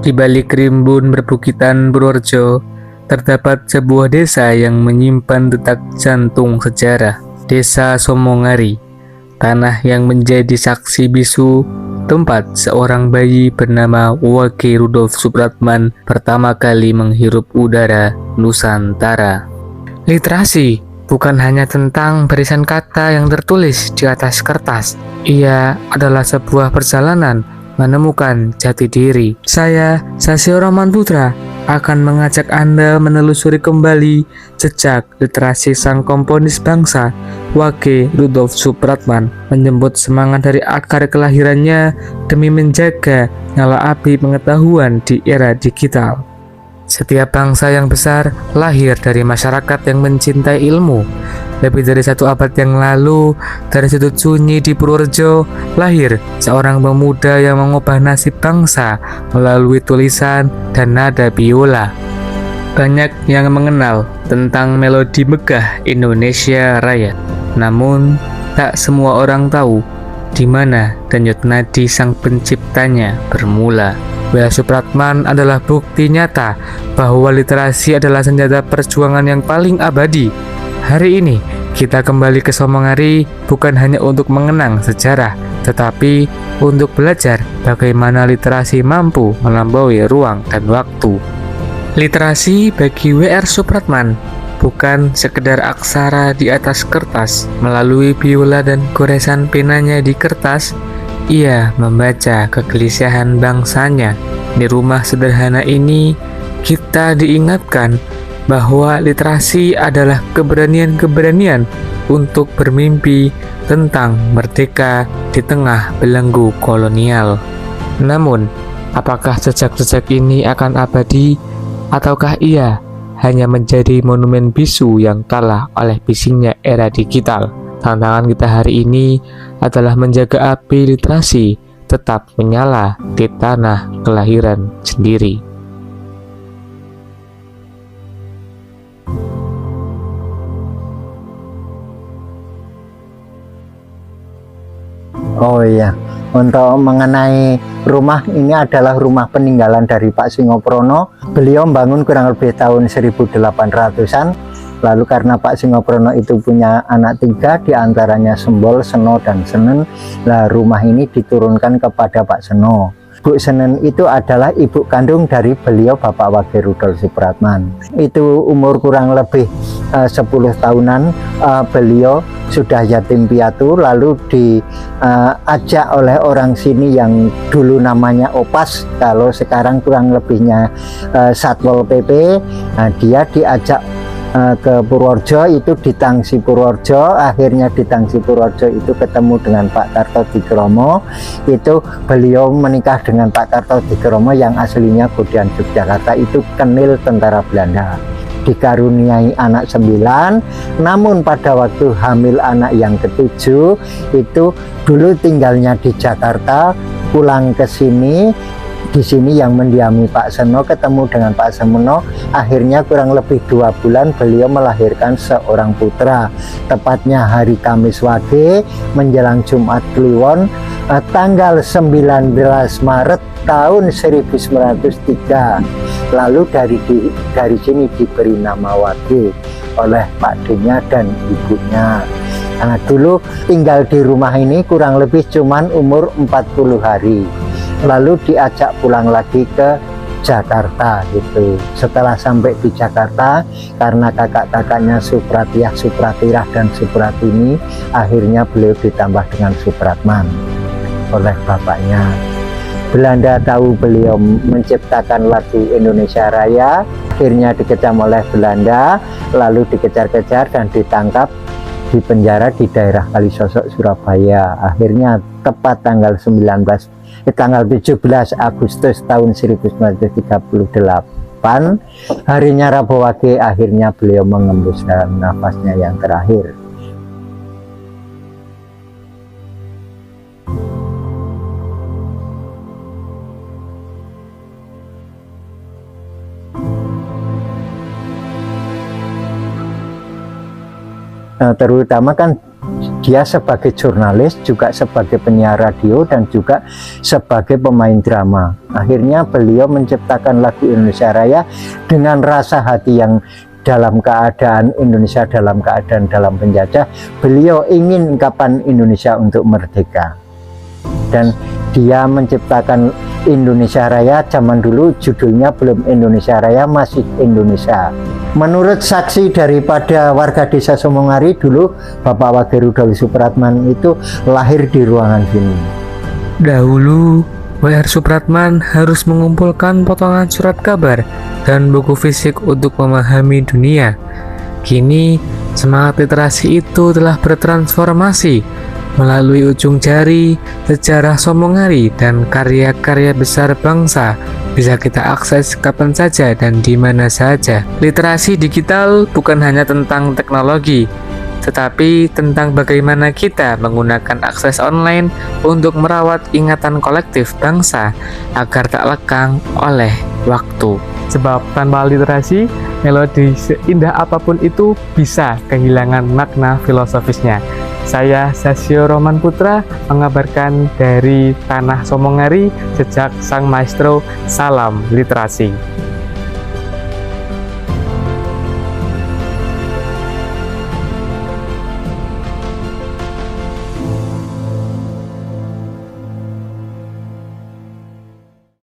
Di balik rimbun perbukitan Purworejo, terdapat sebuah desa yang menyimpan detak jantung sejarah, Desa Somongari, tanah yang menjadi saksi bisu tempat seorang bayi bernama Wage Rudolf Supratman pertama kali menghirup udara Nusantara. Literasi bukan hanya tentang barisan kata yang tertulis di atas kertas. Ia adalah sebuah perjalanan menemukan jati diri. Saya, Sasio Roman Putra, akan mengajak Anda menelusuri kembali jejak literasi sang komponis bangsa, Wage Rudolf Supratman, menjemput semangat dari akar kelahirannya demi menjaga nyala api pengetahuan di era digital. Setiap bangsa yang besar lahir dari masyarakat yang mencintai ilmu. Lebih dari 1 abad yang lalu, dari sudut sunyi di Purworejo, lahir seorang pemuda yang mengubah nasib bangsa melalui tulisan dan nada biola. Banyak yang mengenal tentang melodi megah Indonesia Raya. Namun, tak semua orang tahu di mana denyut nadi sang penciptanya bermula. W.H. Supratman adalah bukti nyata bahwa literasi adalah senjata perjuangan yang paling abadi. Hari ini, kita kembali ke Somongari bukan hanya untuk mengenang sejarah, tetapi untuk belajar bagaimana literasi mampu melampaui ruang dan waktu. Literasi bagi W.R. Supratman bukan sekedar aksara di atas kertas. Melalui biola dan goresan penanya di kertas, ia membaca kegelisahan bangsanya. Di rumah sederhana ini, kita diingatkan bahwa literasi adalah keberanian-keberanian untuk bermimpi tentang merdeka di tengah belenggu kolonial. Namun, apakah jejak-jejak ini akan abadi, ataukah ia hanya menjadi monumen bisu yang kalah oleh bisingnya era digital? Tantangan kita hari ini adalah menjaga api literasi tetap menyala di tanah kelahiran sendiri. Oh iya, untuk mengenai rumah ini adalah rumah peninggalan dari Pak Singoprono. Beliau membangun kurang lebih tahun 1800-an. Lalu karena Pak Singoprono itu punya anak 3, diantaranya Sembol, Seno, dan Senen. Nah, rumah ini diturunkan kepada Pak Seno. Bu Senen itu adalah ibu kandung dari beliau, Bapak Wage Rudolf Supratman. Itu umur kurang lebih 10 tahunan. Beliau sudah yatim piatu, lalu diajak oleh orang sini yang dulu namanya Opas, kalau sekarang kurang lebihnya Satpol PP. Nah, dia diajak ke Purworejo, itu di Tangsi Purworejo. Akhirnya di Tangsi Purworejo itu ketemu dengan Pak Kartodikromo. Itu beliau menikah dengan Pak Kartodikromo yang aslinya Bodean Yogyakarta, itu kenil tentara Belanda. Dikaruniai anak 9, namun pada waktu hamil anak yang ke-7 itu dulu tinggalnya di Jakarta, pulang ke sini. Di sini yang mendiami Pak Seno, ketemu dengan Pak Seno. Akhirnya kurang lebih 2 bulan beliau melahirkan seorang putra. Tepatnya hari Kamis Wage menjelang Jumat Kliwon, tanggal 19 Maret tahun 1903. Lalu dari sini diberi nama Wage oleh Pak D-nya dan ibunya. Nah, dulu tinggal di rumah ini kurang lebih cuman umur 40 hari. Lalu diajak pulang lagi ke Jakarta gitu. Setelah sampai di Jakarta, karena kakak-kakaknya Supratiyah, Supratirah, dan Supratini, akhirnya beliau ditambah dengan Supratman oleh bapaknya. Belanda tahu beliau menciptakan lagu Indonesia Raya, akhirnya dikecam oleh Belanda, lalu dikejar-kejar dan ditangkap di penjara di daerah Kalisosok, Surabaya. Akhirnya tepat tanggal 17 Agustus tahun 1938, harinya Rabu Wage, akhirnya beliau mengembuskan nafasnya yang terakhir. terutama kan dia sebagai jurnalis, juga sebagai penyiar radio, dan juga sebagai pemain drama. Akhirnya beliau menciptakan lagu Indonesia Raya dengan rasa hati yang dalam keadaan Indonesia dalam keadaan dalam penjajah. Beliau ingin kapan Indonesia untuk merdeka, dan dia menciptakan Indonesia Raya. Zaman dulu judulnya belum Indonesia Raya, masih Indonesia. Menurut saksi daripada warga desa Somongari dulu, Bapak Wage Rudolf Supratman itu lahir di ruangan sini. Dahulu, W.R. Supratman harus mengumpulkan potongan surat kabar dan buku fisik untuk memahami dunia. Kini, semangat literasi itu telah bertransformasi melalui ujung jari, sejarah Somongari, dan karya-karya besar bangsa bisa kita akses kapan saja dan di mana saja. Literasi digital bukan hanya tentang teknologi, tetapi tentang bagaimana kita menggunakan akses online untuk merawat ingatan kolektif bangsa agar tak lekang oleh waktu. Sebab tanpa literasi, melodi seindah apapun itu bisa kehilangan makna filosofisnya. Saya Sasio Roman Putra mengabarkan dari Tanah Somongari, jejak Sang Maestro. Salam literasi.